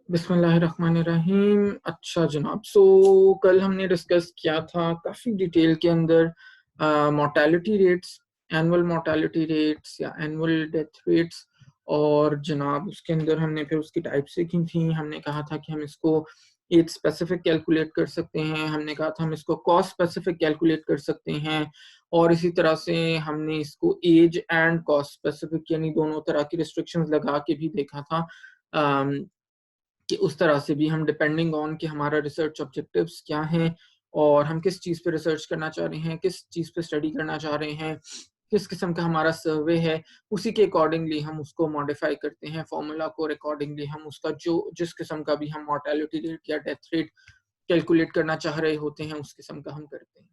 बिस्मिल्लाहिर्रहमानिर्रहीम। अच्छा जनाब, कल हमने डिस्कस किया था काफ़ी डिटेल के अंदर mortality rates, annual mortality rates या एनुअल डेथ रेट्स। और जनाब उसके अंदर हमने फिर उसकी टाइप्स सीखी थी। हमने कहा था कि हम इसको एज स्पेसिफिक कैलकुलेट कर सकते हैं, हमने कहा था हम इसको कॉस्ट स्पेसिफिक कैलकुलेट कर सकते हैं, और इसी तरह से हमने इसको एज एंड कॉस्ट स्पेसिफिक यानी दोनों तरह की रिस्ट्रिक्शंस लगा के भी देखा था कि उस तरह से भी हम डिपेंडिंग ऑन कि हमारा रिसर्च ऑब्जेक्टिव्स क्या हैं और हम किस चीज़ पे रिसर्च करना चाह रहे हैं, किस चीज़ पे स्टडी करना चाह रहे हैं, किस किस्म का हमारा सर्वे है, उसी के अकॉर्डिंगली हम उसको मॉडिफाई करते हैं फॉर्मूला को। अकॉर्डिंगली हम उसका जो जिस किस्म का भी हम मोर्टेलिटी रेट या डेथ रेट कैलकुलेट करना चाह रहे होते हैं उस किस्म का हम करते हैं।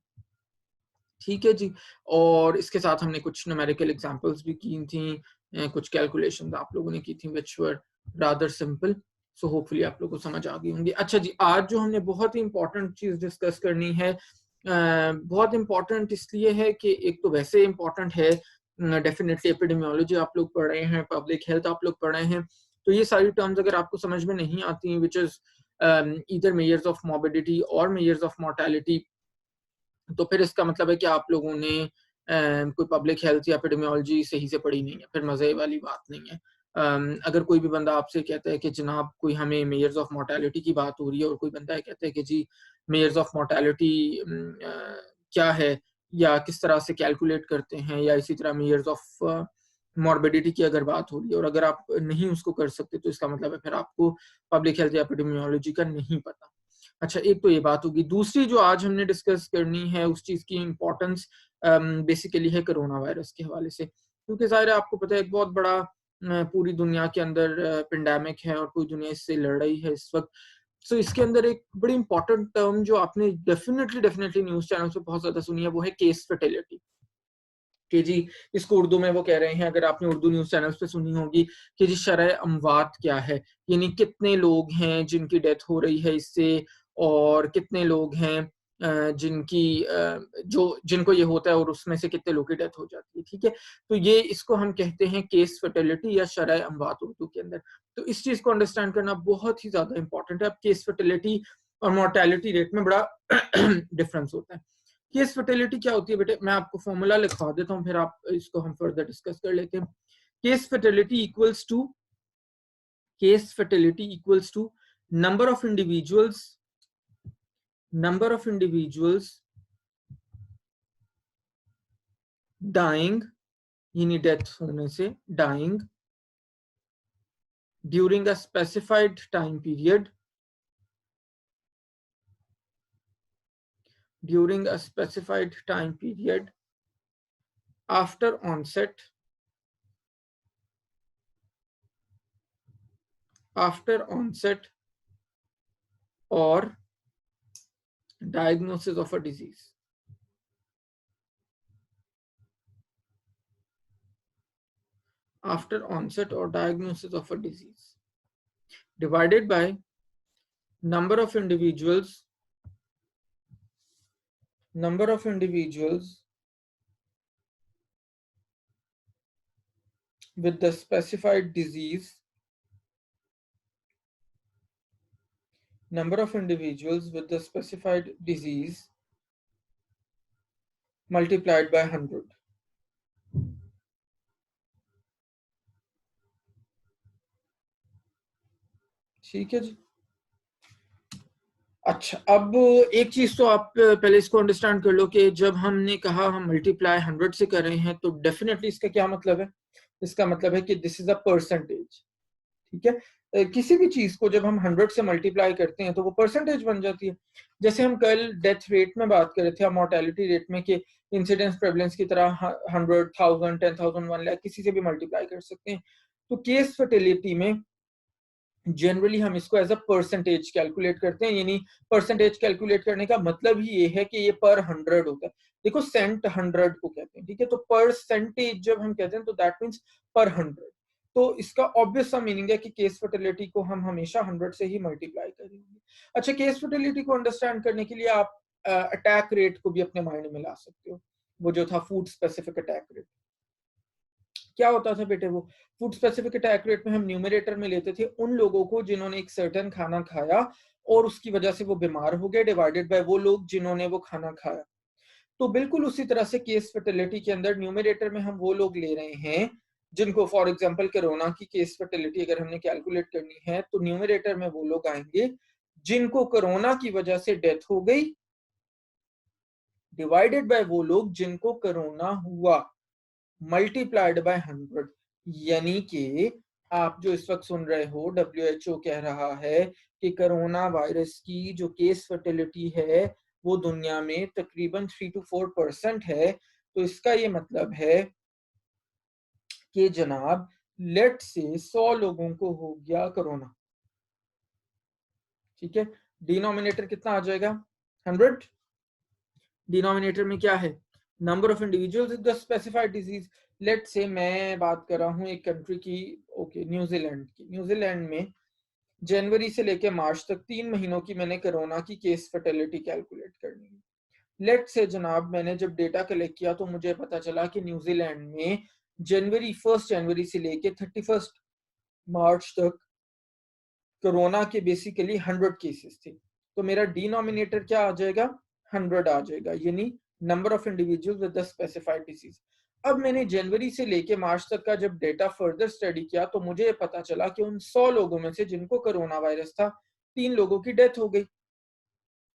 ठीक है जी। और इसके साथ हमने कुछ न्यूमेरिकल एग्जांपल्स भी की थी, कुछ कैलकुलेशंस आप लोगों ने की थी विच वर रादर सिंपल। सो होपफुली आप लोगों को समझ आ गई होंगी। अच्छा जी, आज जो हमने बहुत ही इंपॉर्टेंट चीज डिस्कस करनी है, बहुत इंपॉर्टेंट इसलिए है कि एक तो वैसे इंपॉर्टेंट है, डेफिनेटली एपिडेमियोलॉजी आप लोग पढ़ रहे हैं, पब्लिक हेल्थ आप लोग पढ़ रहे हैं, तो ये सारी टर्म्स अगर आपको समझ में नहीं आती, which is either measures of morbidity और मेजर्स ऑफ मोर्टेलिटी, तो फिर इसका मतलब है कि आप लोगों ने कोई पब्लिक हेल्थ या एपिडेमियोलॉजी सही से पढ़ी नहीं है, फिर मजे वाली बात नहीं है। अगर कोई भी बंदा आपसे कहता है कि जनाब कोई हमें मेजर्स ऑफ मोर्टेलिटी की बात हो रही है, और कोई बंदा कहता है कि जी मेजर्स ऑफ मोर्टेलिटी क्या है या किस तरह से कैलकुलेट करते हैं, या इसी तरह मेजर्स ऑफ मॉर्बिडिटी की अगर बात हो रही है और अगर आप नहीं उसको कर सकते, तो इसका मतलब है फिर आपको पब्लिक हेल्थ या एपिडेमियोलॉजी का नहीं पता। अच्छा, एक तो ये बात होगी। दूसरी जो आज हमने डिस्कस करनी है उस चीज की इम्पोर्टेंस बेसिकली है कोरोना वायरस के हवाले से, क्योंकि ज़ाहिर है आपको पता है एक बहुत बड़ा पूरी दुनिया के अंदर पेंडेमिक है और पूरी दुनिया इससे लड़ रही है इस वक्त। सो इसके अंदर एक बड़ी इंपॉर्टेंट टर्म जो आपने डेफिनेटली डेफिनेटली न्यूज चैनल पे बहुत ज्यादा सुनी है, वो है केस फर्टिलिटी। कि जी इसको उर्दू में वो कह रहे हैं, अगर आपने उर्दू न्यूज चैनल्स पे सुनी होगी, कि जी शरह अमवात क्या है, यानी कितने लोग हैं जिनकी डेथ हो रही है इससे, और कितने लोग हैं जो जिनको ये होता है और उसमें से कितने लोग की डेथ हो जाती है। ठीक है, तो ये इसको हम कहते हैं केस फर्टिलिटी या शरह अमवात उर्दू के अंदर। तो इस चीज को अंडरस्टैंड करना बहुत ही ज्यादा इंपॉर्टेंट है। अब केस फर्टिलिटी और मोर्टेलिटी रेट में बड़ा डिफरेंस होता है। केस फर्टिलिटी क्या होती है बेटे, मैं आपको फॉर्मूला लिखवा देता हूँ, फिर आप इसको हम फर्दर डिस्कस कर लेते हैं। Case fertility equals to case fertility equals to number of individuals dying, यानी डेथ होने से dying during a specified time period after onset or diagnosis of a disease. After onset or diagnosis of a disease, divided by number of individuals with the specified disease, multiplied by 100. ठीक है जी। अच्छा, अब एक चीज तो आप पहले इसको अंडरस्टैंड कर लो कि जब हमने कहा हम मल्टीप्लाई 100 से कर रहे हैं, तो डेफिनेटली इसका क्या मतलब है? इसका मतलब है कि दिस इज अ परसेंटेज। ठीक है, किसी भी चीज को जब हम 100 से मल्टीप्लाई करते हैं तो वो परसेंटेज बन जाती है। जैसे हम कल डेथ रेट में बात कर रहे थे, मोर्टेलिटी रेट में, कि इंसिडेंस प्रेवलेंस की तरह 100,000 10,000 1 लाख किसी से भी मल्टीप्लाई कर सकते हैं। तो केस फर्टिलिटी में जनरली हम इसको एज अ परसेंटेज कैलकुलेट करते हैं, यानी परसेंटेज कैलकुलेट करने का मतलब ही ये है कि ये पर 100 होता है। देखो सेंट 100 को कहते हैं, ठीक है, तो परसेंटेज जब हम कहते हैं तो दैट मीन्स पर 100। तो इसका ऑब्वियस सा मीनिंग है कि केस फर्टिलिटी को हम हमेशा 100 से ही मल्टीप्लाई करेंगे। अच्छा, केस फर्टिलिटी को अंडरस्टैंड करने के लिए आप अटैक रेट को भी अपने माइंड में ला सकते हो, वो जो था फूड स्पेसिफिक अटैक रेट। क्या होता था बेटे, वो फूड स्पेसिफिक अटैक रेट में हम न्यूमरेटर में लेते थे उन लोगों को जिन्होंने एक सर्टेन खाना खाया और उसकी वजह से वो बीमार हो गए, डिवाइडेड बाय वो लोग जिन्होंने वो खाना खाया। तो बिल्कुल उसी तरह से केस फर्टिलिटी के अंदर न्यूमरेटर में हम वो लोग ले रहे हैं जिनको, फॉर एग्जांपल कोरोना की केस फर्टिलिटी अगर हमने कैलकुलेट करनी है तो न्यूमरेटर में वो लोग आएंगे जिनको कोरोना की वजह से डेथ हो गई, डिवाइडेड बाय वो लोग जिनको कोरोना हुआ, मल्टीप्लाइड बाय 100। यानी कि आप जो इस वक्त सुन रहे हो, WHO कह रहा है कि कोरोना वायरस की जो केस फर्टिलिटी है वो दुनिया में तकरीबन 3 to 4% है। तो इसका ये मतलब है कि जनाब लेट से 100 लोगों को हो गया कोरोना, ठीक है, डिनोमिनेटर कितना आ जाएगा, 100। डिनोमिनेटर में क्या है, number of individuals with the specified disease. Late से मैं बात कर रहा हूँ एक कंट्री की, ओके, न्यूजीलैंड की। न्यूजीलैंड में जनवरी से लेकर मार्च तक 3 महीनों की मैंने कोरोना की केस फर्टिलिटी कैलकुलेट करनी है। लेट से जनाब मैंने जब डेटा कलेक्ट किया तो मुझे पता चला कि न्यूजीलैंड में फर्स्ट जनवरी से लेकर 31 मार्च तक कोरोना के बेसिकली 100 केसेस थे। तो मेरा डिनोमिनेटर क्या आ जाएगा, 100 आ जाएगा, यानी number of individual with the specified disease. अब मैंने जनवरी से लेके मार्च तक का जब डेटा फर्दर स्टडी किया तो मुझे पता चला कि उन 100 लोगों में से जिनको कोरोना वायरस था 3 लोगों की डेथ हो गई।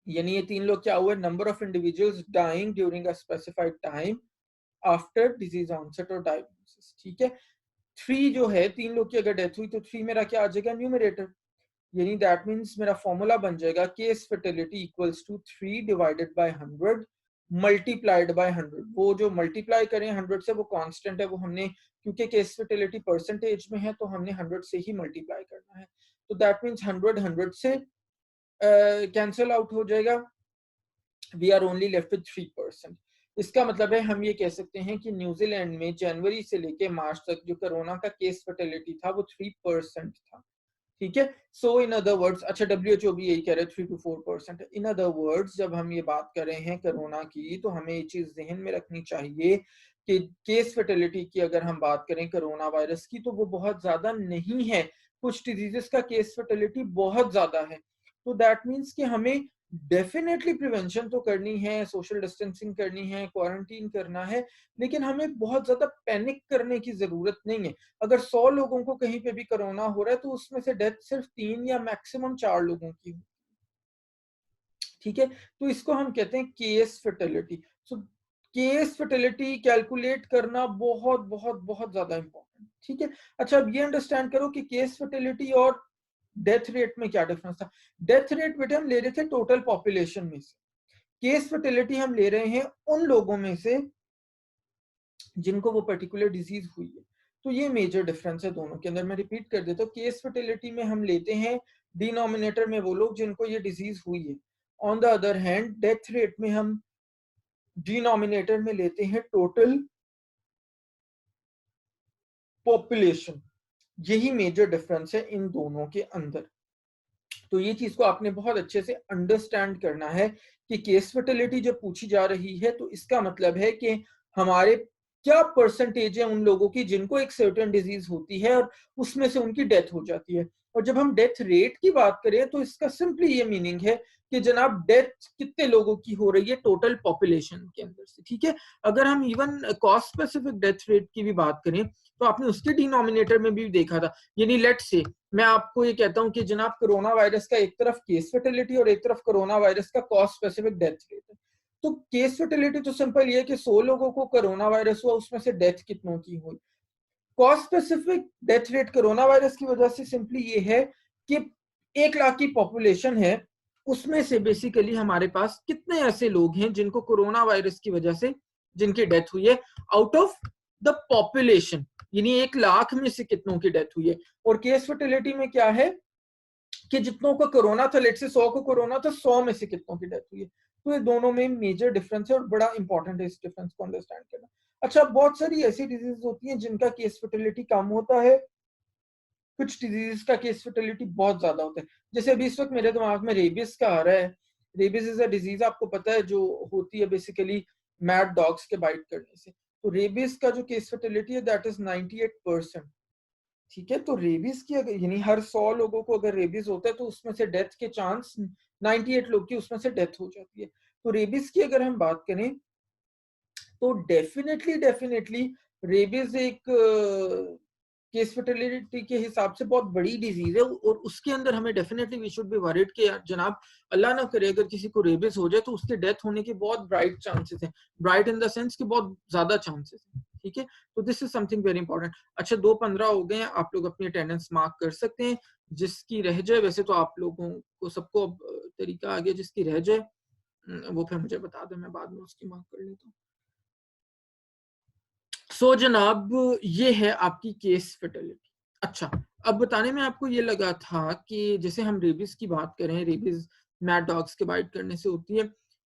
यानी ये 3 लोग क्या हुए, number of individuals dying during a specified time after disease onset और डायग्नोसिस, ठीक है। 3 जो है, 3 लोग की अगर डेथ हुई तो 3 मेरा क्या आ जाएगा, न्यूमरेटर। यानी दैट मीन्स मेरा फॉर्मूला बन जाएगा case fertility equals to 3 divided by 100 multiplied by 100। वो जो मल्टीप्लाई करें 100 से वो कांस्टेंट है, वो हमने, क्योंकि केस फर्टिलिटी परसेंटेज में है तो हमने 100 से ही मल्टीप्लाई करना है। तो दैट मीन्स 100 से कैंसिल आउट हो जाएगा, we are only left with 3%। इसका मतलब है हम ये कह सकते हैं कि न्यूजीलैंड में जनवरी से लेके मार्च तक जो कोरोना का केस फर्टिलिटी था वो 3% था, ठीक है। सो इन अदर वर्ड्स, अच्छा WHO भी यही कह रहे हैं 3 to 4%। इन अदर वर्ड्स जब हम ये बात कर रहे हैं कोरोना की तो हमें ये चीज जहन में रखनी चाहिए कि केस फर्टिलिटी की अगर हम बात करें कोरोना वायरस की तो वो बहुत ज्यादा नहीं है, कुछ डिजीजेस का केस फर्टिलिटी बहुत ज्यादा है। तो दैट मीन्स कि हमें डेफिनेटली प्रिवेंशन तो करनी है, सोशल डिस्टेंसिंग करनी है, क्वारंटीन करना है, लेकिन हमें बहुत ज्यादा पैनिक करने की जरूरत नहीं है। अगर 100 लोगों को कहीं पे भी कोरोना हो रहा है तो उसमें से डेथ सिर्फ 3 या मैक्सिमम 4 लोगों की हो, ठीक है। तो इसको हम कहते हैं case fertility. So case fertility calculate करना बहुत बहुत बहुत ज्यादा इंपॉर्टेंट, ठीक है। अच्छा, अब ये अंडरस्टैंड करो कि केस फर्टिलिटी और डेथ रेट में क्या डिफरेंस था। डेथ रेट बेटे हम ले रहे थे टोटल पॉपुलेशन में से, केस फर्टिलिटी हम ले रहे हैं उन लोगों में से जिनको वो पर्टिकुलर डिजीज हुई है। तो ये मेजर डिफरेंस है दोनों के अंदर। मैं रिपीट कर देता हूँ, केस फर्टिलिटी में हम लेते हैं डिनोमिनेटर में वो लोग जिनको ये डिजीज हुई है। On the other hand death rate में हम डिनोमिनेटर में लेते हैं टोटल पॉपुलेशन। यही मेजर डिफरेंस है इन दोनों के अंदर। तो ये चीज को आपने बहुत अच्छे से अंडरस्टैंड करना है कि केस फर्टिलिटी जब पूछी जा रही है तो इसका मतलब है कि हमारे क्या परसेंटेज है उन लोगों की जिनको एक सर्टेन डिजीज होती है और उसमें से उनकी डेथ हो जाती है। और जब हम डेथ रेट की बात करें तो इसका सिंपली ये मीनिंग है कि जनाब डेथ कितने लोगों की हो रही है टोटल पॉपुलेशन के अंदर से, ठीक है। अगर हम even cost specific death rate की भी बात करें तो आपने उसके डिनोमिनेटर में भी देखा था। यानी लेट से मैं आपको ये कहता हूं कि जनाब कोरोना वायरस का एक तरफ केस फर्टिलिटी और एक तरफ कोरोना वायरस का कॉस्ट स्पेसिफिक डेथ रेट है। तो केस फर्टिलिटी तो सिंपल ये है कि 100 लोगों को कोरोना वायरस हुआ, उसमें से डेथ कितनों की हुई। Cost specific death rate corona virus की वजह से सिंपली ये है कि 1 लाख की पॉपुलेशन है, उसमें से बेसिकली हमारे पास कितने ऐसे लोग हैं जिनको कोरोना वायरस की वजह से जिनकी डेथ हुई है आउट ऑफ द पॉपुलेशन, यानी 1 लाख में से कितनों की डेथ हुई है। और केस फर्टिलिटी में क्या है कि जितनों को कोरोना था, लेट से 100 को कोरोना था, 100 में से कितनों की डेथ हुई है। तो ये दोनों में मेजर डिफरेंस है और बड़ा इंपॉर्टेंट है इस डिफरेंस को अंडरस्टैंड करना। अच्छा, बहुत सारी ऐसी डिजीज होती हैं जिनका केस फर्टिलिटी कम होता है, कुछ डिजीज का केस फर्टिलिटी बहुत ज्यादा होता है। जैसे अभी इस वक्त मेरे दिमाग में रेबिस का आ रहा है। रेबिस इज अ डिजीज, आपको पता है, जो होती है बेसिकली मैड डॉग्स के बाइट करने से। तो रेबीज का जो केस फर्टिलिटी है दैट इज 98%। ठीक है, तो रेबीज की अगर यानी हर 100 लोगों को अगर रेबीज होता है तो उसमें से डेथ के चांस 98 लोग की उसमें से डेथ हो जाती है। तो रेबीज की अगर हम बात करें तो डेफिनेटली डेफिनेटली रेबीज एक केस फर्टिलिटी के हिसाब से बहुत बड़ी डिजीज है, और उसके अंदर हमें definitely we should be worried कि जनाब अल्लाह ना करे अगर किसी को रेबीज हो जाए तो उसके डेथ होने के बहुत ब्राइट चांसेस हैं, ब्राइट इन द सेंस कि बहुत ज्यादा चांसेस हैं। ठीक है, तो this is something very important. अच्छा 2:15 हो गए हैं, आप लोग अपनी अटेंडेंस मार्क कर सकते हैं, जिसकी रह जाए, वैसे तो आप लोगों को सबको तरीका आ गया, जिसकी रह जाए वो फिर मुझे बता दें, मैं बाद में उसकी मार्क कर लेता हूँ। सो जनाब ये है आपकी केस फर्टिलिटी। अच्छा, अब बताने में आपको ये लगा था कि जैसे हम रेबीज की बात करें, रेबीज मैड डॉग्स के बाइट करने से होती है।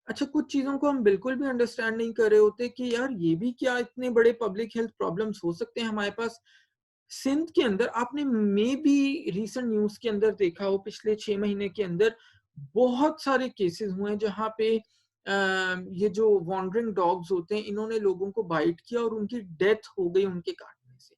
अच्छा, कुछ चीजों को हम बिल्कुल भी अंडरस्टैंड नहीं कर रहे होते कि यार ये भी क्या इतने बड़े पब्लिक हेल्थ प्रॉब्लम्स हो सकते हैं हमारे पास। सिंध के अंदर आपने मे बी रिसेंट न्यूज के अंदर देखा हो, पिछले 6 महीने के अंदर बहुत सारे केसेस हुए हैं जहां पे ये जो वॉन्डरिंग डॉग्स होते हैं इन्होंने लोगों को बाइट किया और उनकी डेथ हो गई उनके काटने से।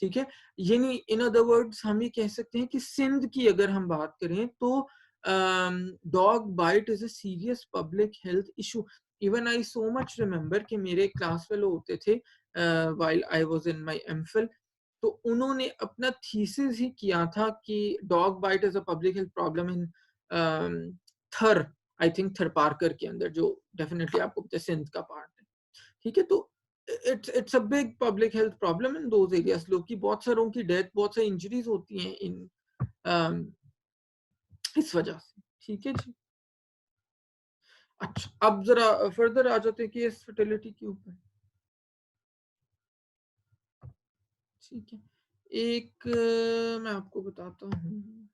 ठीक है, यानी इन अदर वर्ड्स हम ये कह सकते हैं कि सिंध की अगर हम बात करें तो dog bite is a serious public health issue. Even I so much remember कि मेरे क्लास फेलो होते थे while I was in my MPhil, तो उन्होंने अपना थीसिस ही किया था कि dog bite is a public health problem in there, I think थर पार्कर के अंदर, जो डेफिनेटली आपको पता है सिंध का पार्ट है। ठीक है, तो it's a big public health problem in those areas. लोग की बहुत सारों की डेथ, बहुत सारी इंजरीज होती हैं इन इस वजह से। ठीक है जी। अच्छा, अब जरा फर्दर आ जाते हैं कि इस फर्टिलिटी के ऊपर। ठीक है, एक मैं आपको बताता हूँ,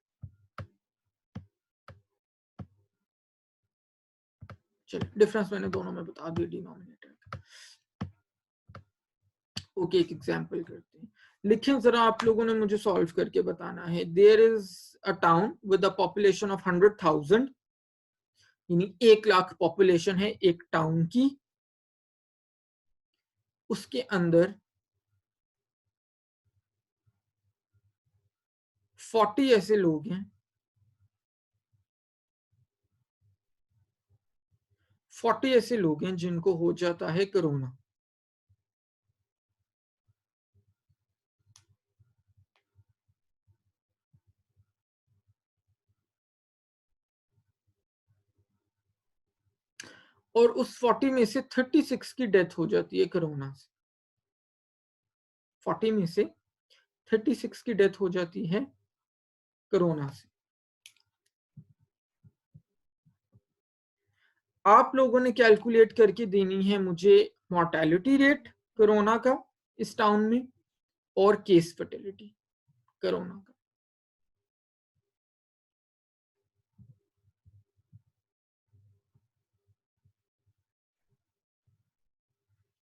चलिए डिफरेंस मैंने दोनों में बता दिया डिनोमिनेटर का। ओके, एक एग्जांपल करते हैं, लिखें जरा, आप लोगों ने मुझे सॉल्व करके बताना है। There is a town with a population of 100,000, यानी 1 लाख पॉपुलेशन है एक टाउन की, उसके अंदर 40 ऐसे लोग हैं, 40 ऐसे लोग हैं जिनको हो जाता है कोरोना। और उस 40 में से 36 की डेथ हो जाती है कोरोना से। 40 में से 36 की डेथ हो जाती है कोरोना से। आप लोगों ने कैलकुलेट करके देनी है मुझे मॉर्टेलिटी रेट कोरोना का इस टाउन में और केस फर्टिलिटी कोरोना का।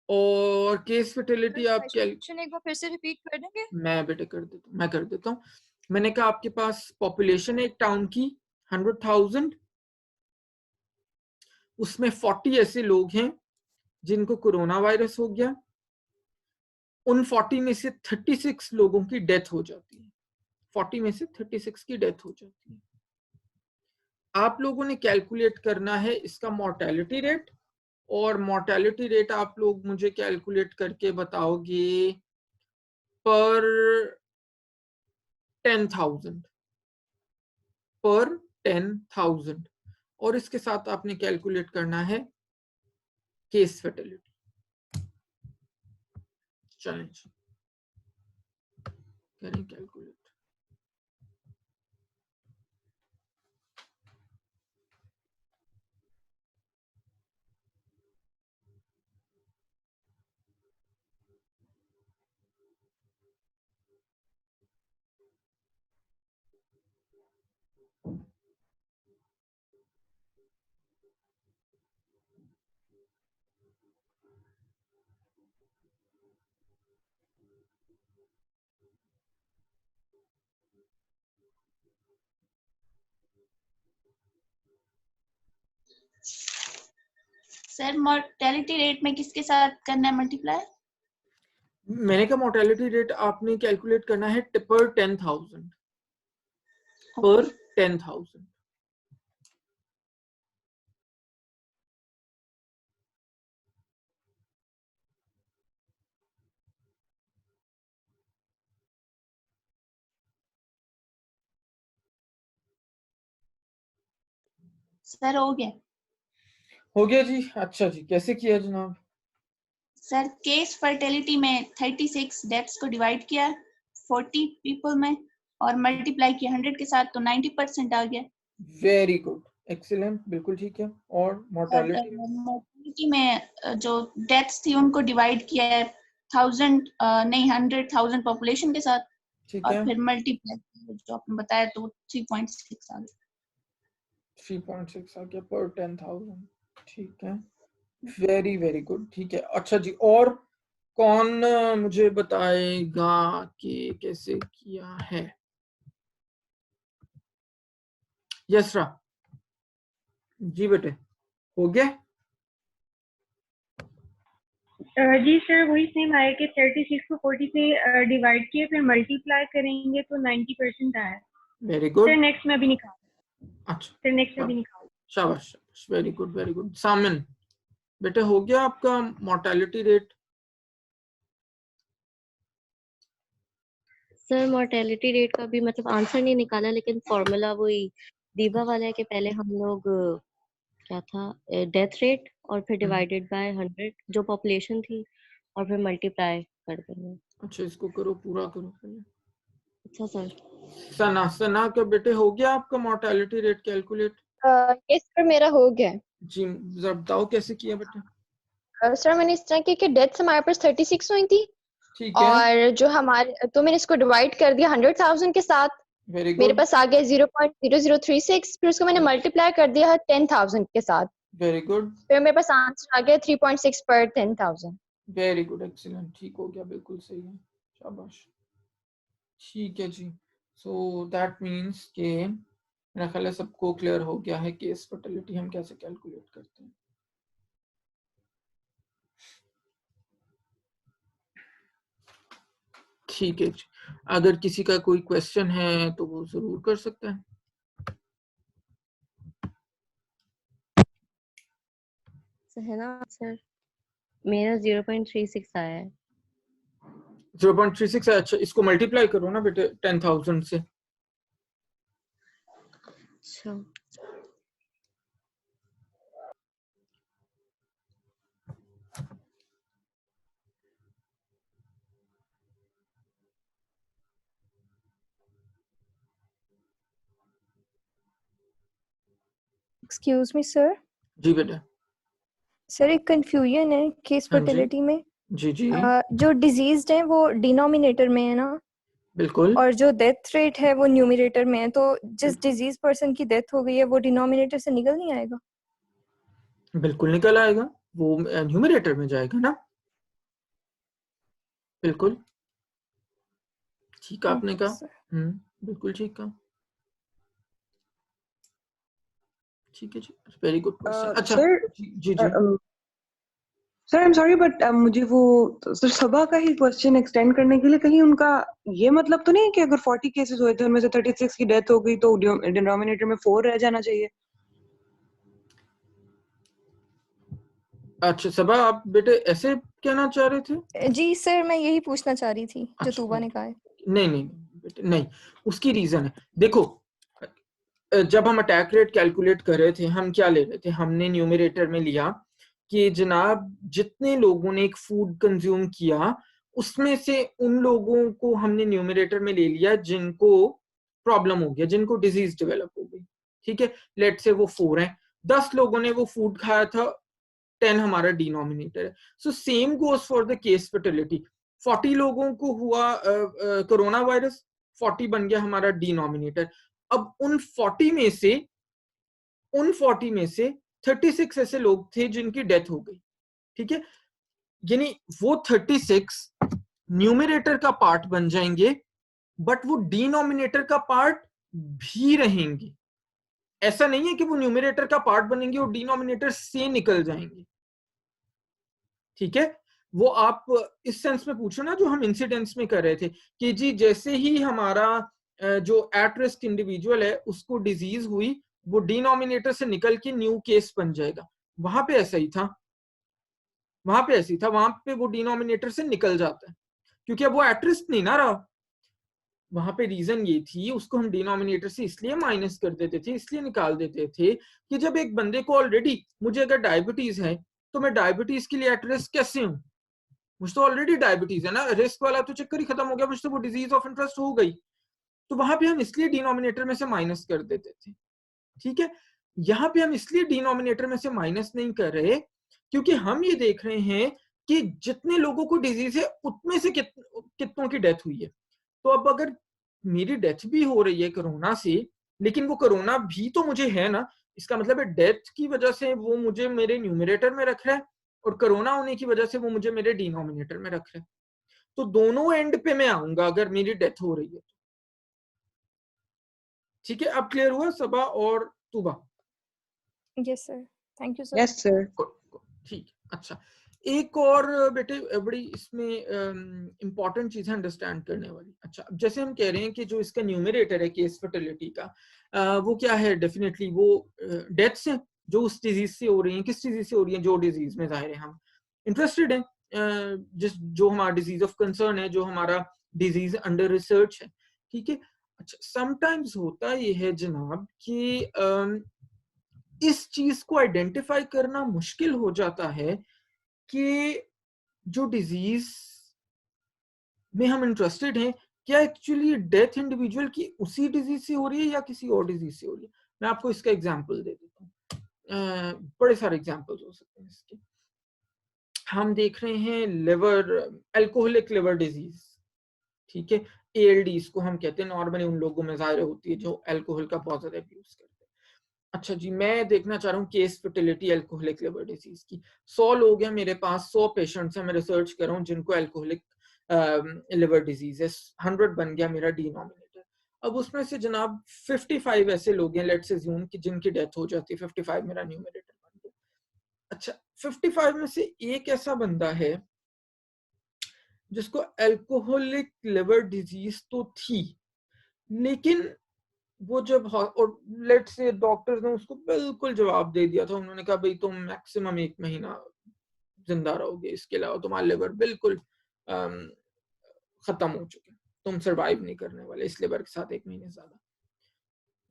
और केस फर्टिलिटी आप क्वेश्चन एक बार फिर से रिपीट कर देंगे? मैं बेटे कर देता हूँ। मैंने कहा आपके पास पॉपुलेशन है एक टाउन की 100,000, उसमें 40 ऐसे लोग हैं जिनको कोरोना वायरस हो गया, उन 40 में से 36 लोगों की डेथ हो जाती है। 40 में से 36 की डेथ हो जाती है। आप लोगों ने कैलकुलेट करना है इसका मॉर्टेलिटी रेट, और मॉर्टेलिटी रेट आप लोग मुझे कैलकुलेट करके बताओगे पर 10,000, पर 10,000, और इसके साथ आपने कैलकुलेट करना है केस फर्टिलिटी। चलें करें कैलकुलेट। सर मॉर्टेलिटी रेट में किसके साथ करना है मल्टीप्लाई? मैंने कहा मोर्टेलिटी रेट आपने कैलकुलेट करना है पर 10,000 पर 10,000। सर हो गया। हो गया जी। अच्छा जी, कैसे किया जनाब? सर केस फर्टिलिटी में 36 डेथ्स को डिवाइड किया 40 पीपल में और मल्टीप्लाई किया 100 के साथ तो 90% आ गया। वेरी गुड, एक्सीलेंट, बिल्कुल ठीक है। और और मोर्टेलिटी? मोर्टेलिटी में जो डेथ्स थी उनको डिवाइड किया है 100,000 पॉपुलेशन के साथ ठीक और है, फिर मल्टीप्लाई जो आपने बताया तो 3.6 आ गया। 3.6 आ गया पर 10,000। ठीक है, वेरी वेरी गुड। ठीक है, अच्छा जी, और कौन मुझे बताएगा कि कैसे किया है? यशरा जी बेटे, हो गया? जी सर, वही सेम आया कि 36 को 40 से डिवाइड किए फिर मल्टीप्लाई करेंगे तो 90% आया। Very good. सर नेक्स्ट में अभी निकाल। अच्छा, सर नेक्स्ट में अभी निकाल। शाबाश शाबाश, वेरी गुड वेरी गुड। सामिन बेटे, हो गया आपका mortality rate? Sir mortality rate का भी मतलब आंसर नहीं निकाला, लेकिन फॉर्मूला वही दीबा वाला है कि पहले हम लोग क्या था डेथ रेट और फिर डिवाइडेड बाय 100 जो पॉपुलेशन थी और फिर मल्टीप्लाई कर देंगे। अच्छा, इसको करो, पूरा करो पहले। अच्छा सर। सना, सना का बेटे हो गया आपका mortality rate calculate? Yes sir, मेरा हो गया। जी, जरा बताओ कैसे किया बेटे? सर मैंने इस तरह की कि डेथ्स हमारे पास 36 हुई थी ठीक है, और जो हमारे तो मैंने इसको डिवाइड कर दिया 100,000 के साथ। वेरी मेरे गुड पास आ गया 0.0036, फिर उसको मैंने मल्टीप्लाई कर दिया 10,000 के साथ, वेरी गुड फिर मेरे पास आंसर आ गया 3.6 पर 10,000। वेरी गुड, एक्सीलेंट, ठीक हो गया, बिल्कुल सही है, शाबाश। ठीक है जी, सो दैट मीन्स के मेरा ख्याल है सबको क्लियर हो गया है केस फर्टिलिटी हम कैसे कैलकुलेट करते हैं। ठीक है जी, अगर किसी का कोई क्वेश्चन है तो वो जरूर कर सकता है। है ना सर, मेरा 0.36 आया है। 0.36 है। अच्छा, इसको मल्टीप्लाई करो ना बेटे 10,000 से। अच्छा एक्सक्यूज मी सर। जी बेटा। सर एक कंफ्यूजन है केस हाँ जी, फर्टिलिटी में। जी जी, जो डिजीज्ड है वो डिनोमिनेटर में है ना, बिल्कुल और जो डेथ रेट है वो न्यूमरेटर में है, तो जिस डिजीज पर्सन की डेथ हो गई है वो डिनोमिनेटर से निकल नहीं आएगा? बिल्कुल निकल आएगा, वो न्यूमरेटर में जाएगा ना। बिल्कुल ठीक आपने ओके कहा। सर। बिल्कुल ठीक कहा। ठीक है जी, वेरी गुड क्वेश्चन। अच्छा सर जी जी जी, sir I am sorry but मुझे वो सर सुबह का ही क्वेश्चन एक्सटेंड करने के लिए कहीं उनका ये मतलब तो नहीं है कि अगर 40 केसेस हुए थे उनमें से 36 की डेथ हो गई तो डिनोमिनेटर में 4 रह जाना चाहिए? अच्छा सबा, आप बेटे ऐसे कहना चाह रहे थे? जी सर, मैं यही पूछना चाह रही थी जो अच्छा तूबा ने कहा है। नहीं नहीं बेटे नहीं, उसकी रीजन है, देखो जब हम अटैक रेट कैलकुलेट कर रहे थे हम क्या ले रहे थे, हमने न्यूमरेटर में लिया कि जनाब जितने लोगों ने एक फूड कंज्यूम किया उसमें से उन लोगों को हमने न्यूमरेटर में ले लिया जिनको प्रॉब्लम हो गया, जिनको डिजीज डेवलप हो गई। ठीक है, लेट से वो 4 हैं, 10 लोगों ने वो फूड खाया था, 10 हमारा डिनोमिनेटर है। So same goes for the case fertility. 40 लोगों को हुआ कोरोना वायरस, 40 बन गया हमारा डिनोमिनेटर। अब उन 40 में से 36 ऐसे लोग थे जिनकी डेथ हो गई। ठीक है, यानी वो 36 न्यूमरेटर का पार्ट बन जाएंगे बट वो डिनोमिनेटर का पार्ट भी रहेंगे। ऐसा नहीं है कि वो न्यूमरेटर का पार्ट बनेंगे और डिनोमिनेटर से निकल जाएंगे। ठीक है, वो आप इस सेंस में पूछो ना जो हम इंसिडेंस में कर रहे थे कि जी जैसे ही हमारा जो एट रिस्क इंडिविजुअल है उसको डिजीज हुई, वो डिनोमिनेटर से निकल के न्यू केस बन जाएगा। वहां पे ऐसा ही था, वहां पे ऐसी था, वहां पे वो डिनोमिनेटर से निकल जाता है क्योंकि अब वो एट रिस्क नहीं ना रहा। वहां पे रीजन ये थी, उसको हम डिनोमिनेटर से इसलिए माइनस कर देते थे, इसलिए निकाल देते थे कि जब एक बंदे को ऑलरेडी, मुझे अगर डायबिटीज है तो मैं डायबिटीज के लिए एट रिस्क कैसे हूं? मुझे तो ऑलरेडी डायबिटीज है ना, रिस्क वाला तो चक्कर ही खत्म हो गया, मुझे तो वो डिजीज ऑफ इंटरेस्ट हो गई। तो वहां पे हम इसलिए डिनोमिनेटर में से माइनस कर देते थे। ठीक है, यहाँ पे हम इसलिए डिनोमिनेटर में से माइनस नहीं कर रहे क्योंकि हम ये देख रहे हैं कि जितने लोगों को डिजीज है उतने से कितनों की डेथ हुई है। तो अब अगर मेरी डेथ भी हो रही है कोरोना से, लेकिन वो कोरोना भी तो मुझे है ना, इसका मतलब है डेथ की वजह से वो मुझे मेरे न्यूमरेटर में रख रहा है और कोरोना होने की वजह से वो मुझे मेरे डिनोमिनेटर में रख रहा है। तो दोनों एंड पे मैं आऊंगा अगर मेरी डेथ हो रही है। ठीक है, अब क्लियर हुआ सबा और Tuba? Yes sir, thank you sir. Yes sir. ठीक, अच्छा एक और बेटे बड़ी इसमें इंपॉर्टेंट चीज है अंडरस्टैंड करने वाली। अच्छा, अब जैसे हम कह रहे हैं कि जो इसका न्यूमरेटर है केस फर्टिलिटी का, वो क्या है? डेफिनेटली वो डेथ्स हैं जो उस डिजीज से हो रही हैं। किस डिजीज से हो रही है? जो डिजीज में जाहिर है हम इंटरेस्टेड हैं, जो हमारा डिजीज ऑफ कंसर्न है, जो हमारा डिजीज अंडर रिसर्च है। ठीक है, अच्छा समटाइम्स होता ये है जनाब कि इस चीज को आइडेंटिफाई करना मुश्किल हो जाता है कि जो डिजीज में हम इंटरेस्टेड हैं क्या एक्चुअली डेथ इंडिविजुअल की उसी डिजीज से हो रही है या किसी और डिजीज से हो रही है। मैं आपको इसका एग्जांपल दे देता हूँ, बड़े सारे एग्जांपल्स हो सकते हैं इसके। हम देख रहे हैं लिवर, अल्कोहलिक लिवर डिजीज। ठीक है, ALD इसको हम कहते हैं, नॉर्मली उन लोगों में जाहिर होती है जो अल्कोहल का बहुत ज्यादा यूज करते हैं। अच्छा जी, मैं देखना चाह रहा हूँ case fertility alcoholic liver disease की। 100 लोग हैं मेरे पास, 100 पेशेंट्स हैं, मैं रिसर्च कर रहा हूँ जिनको अल्कोहलिक लिवर डिजीज है। 100 बन गया मेरा डिनोमिनेटर। अब उसमें से जनाब 55 ऐसे लोग हैं, लेट्स अज्यूम कि जिनकी डेथ हो जाती है, 55 मेरा न्यूमरेटर बन गया। अच्छा, 55 में से एक ऐसा बंदा है जिसको अल्कोहलिक लिवर डिजीज तो थी, लेकिन वो जब और लेट्स से डॉक्टर्स ने उसको बिल्कुल जवाब दे दिया था, उन्होंने कहा भाई तुम मैक्सिमम 1 महीना जिंदा रहोगे, इसके अलावा तुम्हारा लिवर बिल्कुल खत्म हो चुके, तुम सरवाइव नहीं करने वाले इस लिवर के साथ 1 महीने ज्यादा।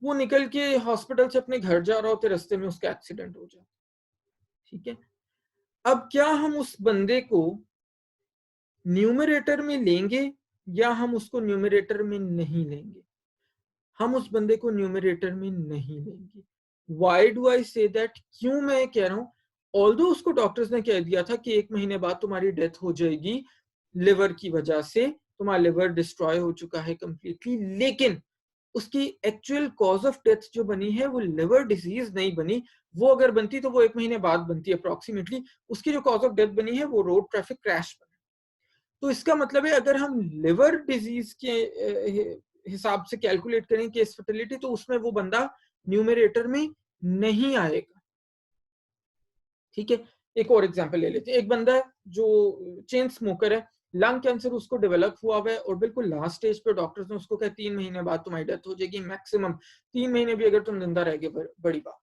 वो निकल के हॉस्पिटल से अपने घर जा रहा होते, रास्ते में उसका एक्सीडेंट हो जाता। ठीक है, अब क्या हम उस बंदे को न्यूमरेटर में लेंगे या हम उसको न्यूमरेटर में नहीं लेंगे? हम उस बंदे को न्यूमरेटर में नहीं लेंगे। Why do I say that? क्यों मैं कह रहा हूं? ऑल्दो उसको डॉक्टर्स ने कह दिया था कि 1 महीने बाद तुम्हारी डेथ हो जाएगी लिवर की वजह से, तुम्हारा लिवर डिस्ट्रॉय हो चुका है कंप्लीटली, लेकिन उसकी एक्चुअल कॉज ऑफ डेथ जो बनी है वो लिवर डिजीज नहीं बनी। वो अगर बनती तो वो 1 महीने बाद बनती अप्रोक्सीमेटली। उसकी जो कॉज ऑफ डेथ बनी है वो रोड ट्रैफिक क्रैश बना। तो इसका मतलब है अगर हम लिवर डिजीज के हिसाब से कैलकुलेट करें केस फर्टिलिटी तो उसमें वो बंदा न्यूमरेटर में नहीं आएगा। ठीक है, एक और एग्जांपल ले लेते हैं। एक बंदा है जो चेन स्मोकर है, लंग कैंसर उसको डेवलप हुआ है और बिल्कुल लास्ट स्टेज पे डॉक्टर्स ने उसको कहा 3 महीने बाद तुम्हारी डेथ हो जाएगी, मैक्सिमम 3 महीने भी अगर तुम जिंदा रह गए बड़ी बात।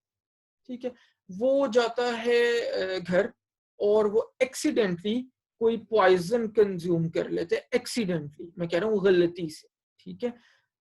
ठीक है, वो जाता है घर और वो एक्सीडेंटली कोई पॉइजन कंज्यूम कर लेते हैं, एक्सीडेंटली मैं कह रहा हूँ गलती से। ठीक है,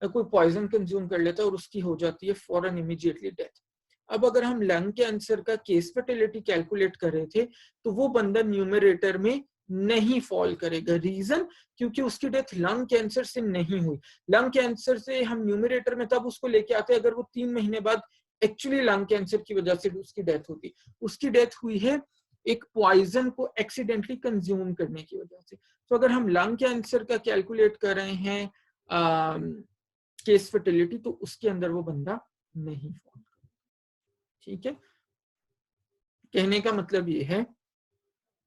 कोई पॉइजन कंज्यूम कर लेता है और उसकी हो जाती है फौरन इमीडिएटली डेथ। अब अगर हम लंग कैंसर का केस फर्टिलिटी कैलकुलेट कर रहे थे तो वो बंदा न्यूमरेटर में नहीं फॉल करेगा। रीजन, क्योंकि उसकी डेथ लंग कैंसर से नहीं हुई। लंग कैंसर से हम न्यूमरेटर में तब उसको लेके आते अगर वो 3 महीने बाद एक्चुअली लंग कैंसर की वजह से उसकी डेथ होती। उसकी डेथ हुई है एक पॉइजन को एक्सीडेंटली कंज्यूम करने की वजह से। तो अगर हम लंग कैंसर का कैलकुलेट कर रहे हैं केस फर्टिलिटी तो उसके अंदर वो बंदा नहीं फॉल करेगा। ठीक है, कहने का मतलब ये है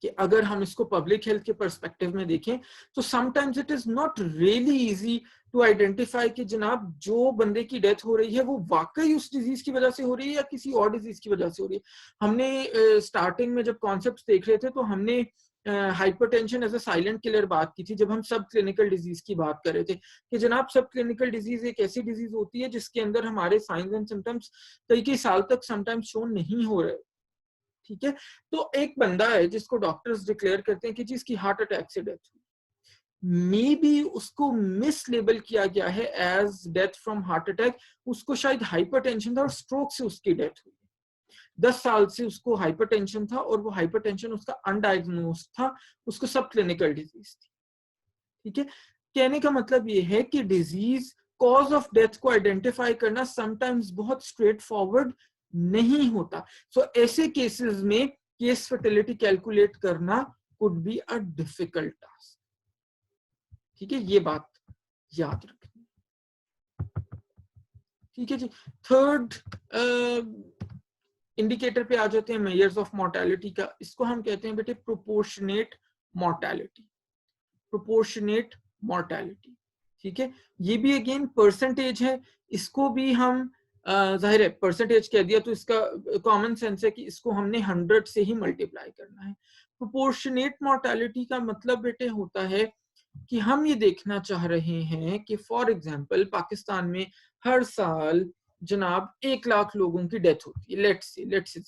कि अगर हम इसको पब्लिक हेल्थ के पर्सपेक्टिव में देखें तो sometimes it is not really easy to identify कि जनाब जो बंदे की डेथ हो रही है वो वाकई उस डिजीज की वजह से हो रही है या किसी और डिजीज की वजह से हो रही है। हमने स्टार्टिंग में जब कॉन्सेप्ट्स देख रहे थे तो हमने hypertension as a silent killer बात की थी जब हम सब क्लिनिकल डिजीज की बात कर रहे थे कि जनाब सब क्लिनिकल डिजीज एक ऐसी डिजीज होती है जिसके अंदर हमारे साइंस एंड सिम्टम्स कई साल तक समटाइम्स शो नहीं हो रहे, ठीक है। तो एक बंदा है जिसको डॉक्टर्स डिक्लेयर करते हैं कि जिसकी हार्ट अटैक से डेथ हुई, मे बी उसको मिस लेबल किया गया है as death from heart attack, उसको शायद हाइपरटेंशन था और स्ट्रोक से उसकी डेथ हुई। 10 साल से उसको हाइपरटेंशन था और वो हाइपरटेंशन उसका अनडायग्नोस्ड था, उसको सब क्लिनिकल डिजीज थी, ठीक है। कहने का मतलब ये है कि डिजीज कॉज ऑफ डेथ को आइडेंटिफाई करना समटाइम्स बहुत स्ट्रेट फॉरवर्ड नहीं होता। सो ऐसे केसेस में केस फर्टिलिटी कैलकुलेट करना could be a difficult task, ठीक है, ये बात याद रखनी, ठीक है जी। थर्ड इंडिकेटर पे आ जाते हैं मेजर्स ऑफ मोर्टेलिटी का। इसको हम कहते हैं बेटे प्रोपोर्शनेट मोर्टेलिटी, प्रोपोर्शनेट मोर्टेलिटी, ठीक है। ये भी अगेन परसेंटेज है, इसको भी हम जाहिर है परसेंटेज कह दिया तो इसका कॉमन सेंस है कि इसको हमने 100 से ही मल्टीप्लाई करना है। प्रोपोर्शनेट मोर्टेलिटी का मतलब बेटे होता है कि हम ये देखना चाह रहे हैं कि फॉर एग्जांपल पाकिस्तान में हर साल जनाब 1 लाख लोगों की डेथ होती है, let's say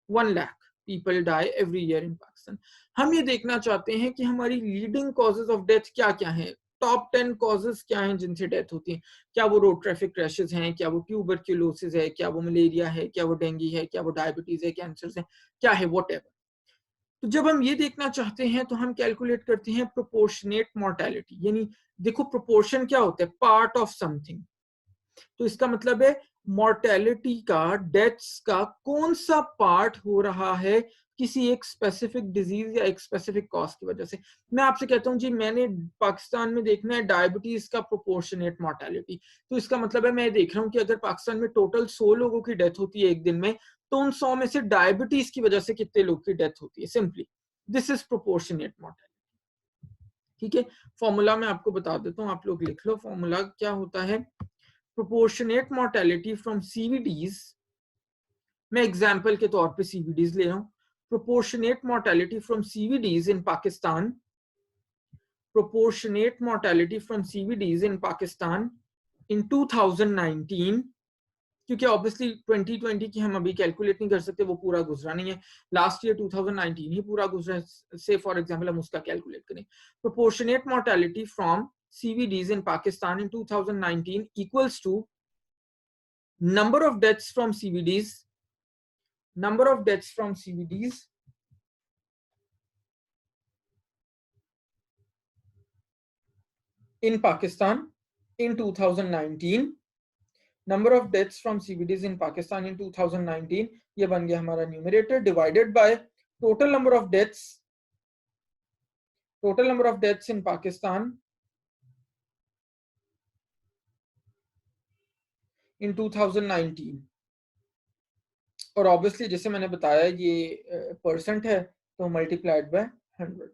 1 lakh people die every year in Pakistan. हम ये देखना चाहते हैं कि हमारी लीडिंग कॉजेज ऑफ डेथ क्या क्या हैं, टॉप 10 कॉजेज क्या हैं जिनसे डेथ होती है। क्या वो रोड ट्रैफिक क्रैशेस हैं, क्या वो ट्यूबरक्यूलोसिस है, क्या वो मलेरिया है, क्या वो डेंगू है, क्या वो डायबिटीज है, कैंसर है, क्या है, व्हाटएवर। तो जब हम ये देखना चाहते हैं तो हम कैलकुलेट करते हैं प्रोपोर्शनेट मोर्टेलिटी, यानी देखो प्रोपोर्शन क्या होता है, पार्ट ऑफ समथिंग। तो इसका मतलब है मोर्टेलिटी का, डेथ्स का कौन सा पार्ट हो रहा है किसी एक स्पेसिफिक डिजीज या एक स्पेसिफिक कॉज की वजह से। मैं आपसे कहता हूं जी मैंने पाकिस्तान में देखना है डायबिटीज का प्रोपोर्शनेट मोर्टेलिटी, तो इसका मतलब है मैं देख रहा हूं कि अगर पाकिस्तान में टोटल 100 लोगों की डेथ होती है एक दिन में, तो उन 100 में से डायबिटीज की वजह से कितने लोग की डेथ होती है। Simply this is proportionate mortality, ठीक है। फॉर्मूला मैं आपको बता देता हूं, आप लोग लिख लो। फॉर्मूला क्या होता है, प्रोपोर्शनेट मोर्टेलिटी फ्रॉम सीवीडीज, मैं एग्जांपल के तौर पे सीवीडीज ले रहा हूं। Proportionate mortality from CVDs in Pakistan, proportionate mortality from CVDs in Pakistan in 2019, क्योंकि ऑब्वियसली 2020 की हम अभी कैलकुलेट नहीं कर सकते, वो पूरा गुजरा नहीं है, लास्ट ईयर 2019 ही पूरा गुजरा है, से फॉर एग्जांपल हम उसका कैलकुलेट करें। Proportionate mortality from CVDs in Pakistan in 2019 equals to number of deaths from CVDs, number of deaths from CVDs in Pakistan in 2019, number of deaths from CVDs in Pakistan in 2019, ये बन गया हमारा numerator, divided by total number of deaths in Pakistan in 2019, और obviously जैसे मैंने बताया ये percent है तो मल्टीप्लाइड बाय 100।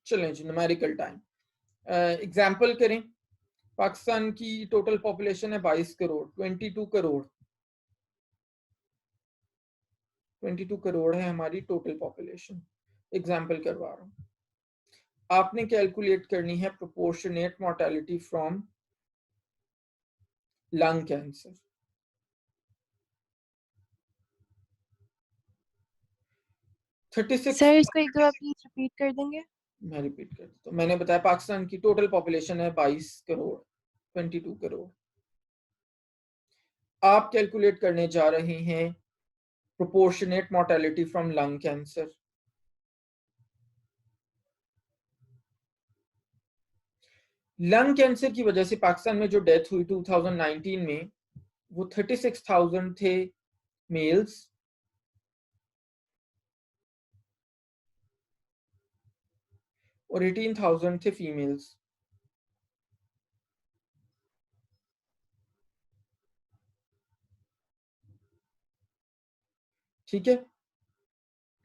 चलें जी, न्यूमेरिकल टाइम एग्जाम्पल करें। पाकिस्तान की टोटल पॉपुलेशन है 22 करोड़, 22 करोड़ है हमारी टोटल पॉपुलेशन। एग्जाम्पल करवा रहा हूं, आपने कैलकुलेट करनी है proportionate mortality from lung cancer. Sir इसको एक दो बार प्लीज रिपीट कर देंगे। मैं रिपीट कर देता हूं, मैंने बताया पाकिस्तान की टोटल पॉपुलेशन है 22 करोड़, 22 करोड़। आप कैलकुलेट करने जा रहे हैं proportionate mortality from lung cancer. Lung cancer की वजह से पाकिस्तान में जो डेथ हुई 2019 में, वो 36,000 थे मेल्स और 18,000 थे फीमेल्स। ठीक है,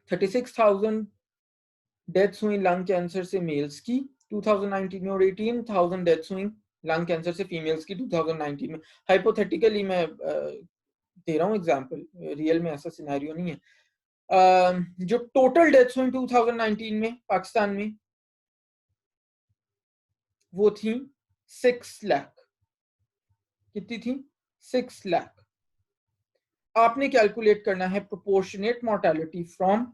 36,000 डेथ्स हुई लंग कैंसर से मेल्स की 2019 में और 18,000 डेथ्स हुई लंग कैंसर से फीमेल्स की 2019 में। हाइपोथेटिकली मैं दे रहा हूँ एग्जांपल, रियल में ऐसा सिनेरियो नहीं है। जो टोटल डेथ्स हुई 2019 में पाकिस्तान में वो थी 6 लाख। कितनी थी? 6 लाख। आपने कैलकुलेट करना है proportionate mortality from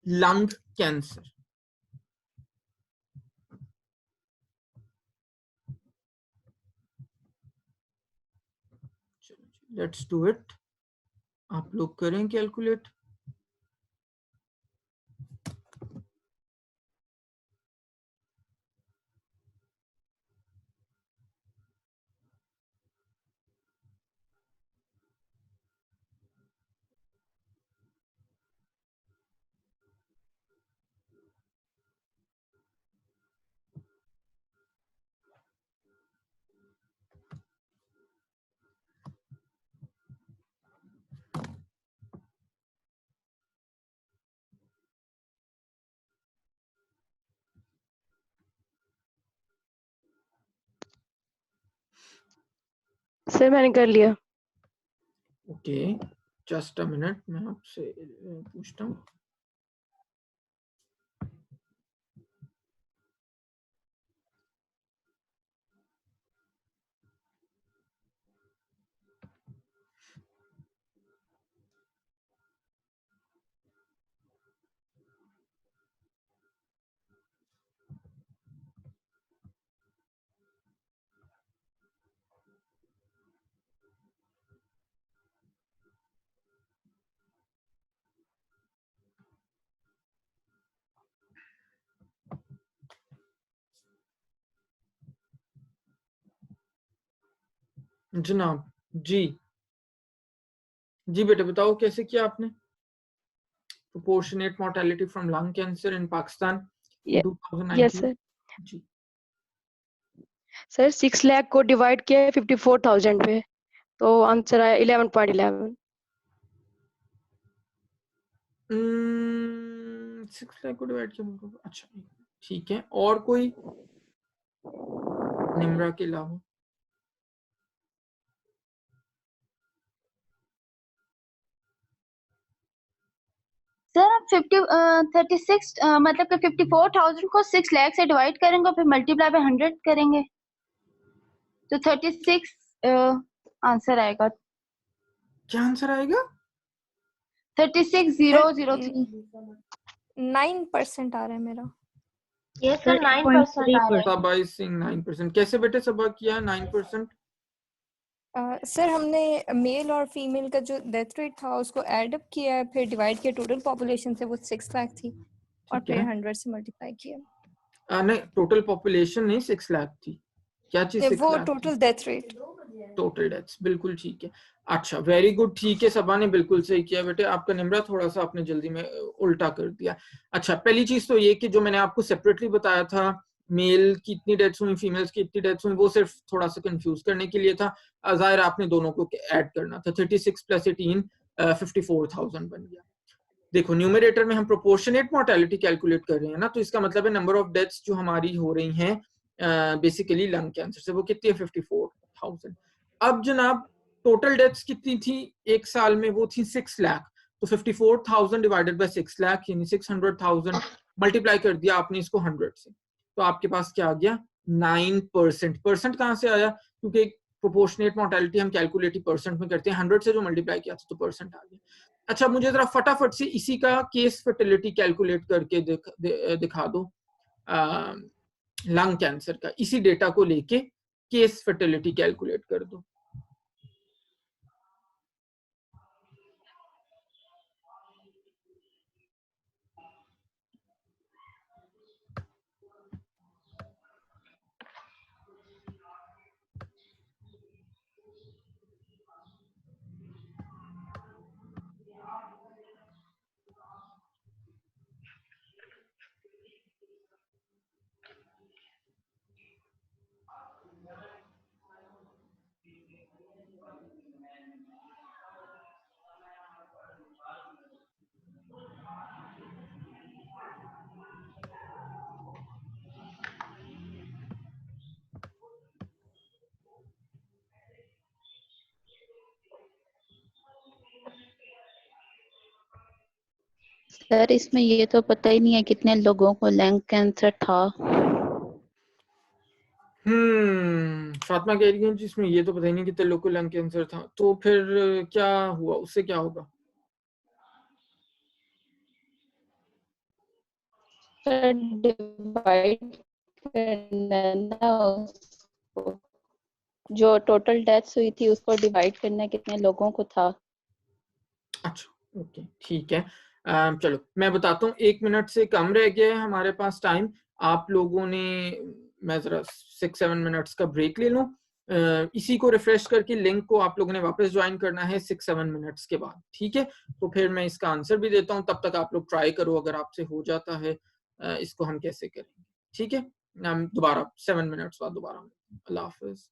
lung cancer. Let's do it. आप लोग करें कैलकुलेट। सर मैंने कर लिया। ओके, जस्ट अ मिनट, मैं आपसे पूछता हूँ। जनाब जी, जी बेटे बताओ कैसे किया आपने proportionate mortality from lung cancer in Pakistan yes 2019? Sir. जी सर 6 लाख को डिवाइड किया है 54,000 पे, तो आंसर आया 11.11। 6 लाख को डिवाइड किया। अच्छा ठीक है, और कोई निम्रा के अलावा? सर आप 36 मतलब कि 54,000 को 6 लाख से डिवाइड करेंगे और फिर मल्टीप्लाई बाय 100 करेंगे तो 36 आंसर आएगा। क्या आंसर आएगा? 36,003। 9% आ रहा है मेरा। यस सर 9% आ रहा है। सबा इज सेइंग 9%। कैसे बेटे सबा किया 9%? सर हमने मेल और फीमेल का जो डेथ रेट था उसको एड अप किया है, फिर डिवाइड किया टोटल पॉपुलेशन से, वो 6 लाख थी, और ठीक फिर है। 100 से मल्टीप्लाई किया। नहीं, टोटल पॉपुलेशन नहीं, 6 लाख थी। क्या चीज 6 वो लाख थी? Total death rate. Total deaths, बिल्कुल ठीक है। अच्छा वेरी गुड, ठीक है, सबा ने बिल्कुल सही किया बेटे। आपका निम्रा थोड़ा सा आपने जल्दी में उल्टा कर दिया। अच्छा पहली चीज तो ये कि जो मैंने आपको सेपरेटली बताया था मेल की इतनी डेथ्स हुई, फीमेल्स की इतनी डेथ्स हुई, वो सिर्फ थोड़ा सा कंफ्यूज करने के लिए था। जाहिर आपने दोनों को ऐड करना था। 36 + 18 54,000 बन गया। देखो न्यूमरेटर में हम प्रोपोर्शनेट मोर्टेलिटी कैलकुलेट कर रहे हैं ना, तो इसका मतलब है नंबर ऑफ डेथ्स जो हमारी हो रही हैं बेसिकली लंग कैंसर से, वो कितनी है? 54,000। अब जनाब टोटल डेथ्स कितनी थी एक साल में? वो थी 6 लाख। तो 54,000 डिवाइडेड बाय 6 लाख यानी 600,000, मल्टीप्लाई कर दिया आपने इसको 100 से, तो आपके पास क्या आ गया? 9%। परसेंट कहाँ से आया? क्योंकि प्रोपोर्शनेट मोर्टेलिटी हम कैलकुलेट परसेंट में करते हैं, 100 से जो मल्टीप्लाई किया था तो परसेंट आ गया। अच्छा मुझे जरा फटाफट से इसी का केस फर्टिलिटी कैलकुलेट करके दिखा दो। लंग कैंसर का इसी डेटा को लेके केस फर्टिलिटी कैलकुलेट कर दो। सर इसमें ये तो पता ही नहीं है कितने लोगों को लंग कैंसर था। फातिमा कह रही है जिसमें ये तो पता ही नहीं कितने लोग को लंग कैंसर था, तो फिर क्या हुआ, उससे क्या होगा? सर डिवाइड करना है ना उसको, जो टोटल डेथ्स हुई थी उसको डिवाइड करना है कितने लोगों को था। अच्छा ओके ठीक है। चलो मैं बताता हूँ, 1 मिनट से कम रह गया है हमारे पास टाइम। आप लोगों ने, मैं जरा 6-7 मिनट्स का ब्रेक ले लूँ। इसी को रिफ्रेश करके लिंक को आप लोगों ने वापस ज्वाइन करना है 6-7 मिनट्स के बाद, ठीक है? तो फिर मैं इसका आंसर भी देता हूँ, तब तक आप लोग ट्राई करो, अगर आपसे हो जाता है इसको हम कैसे करेंगे, ठीक है? दोबारा 7 मिनट्स बाद दोबारा। अल्लाह हाफिज।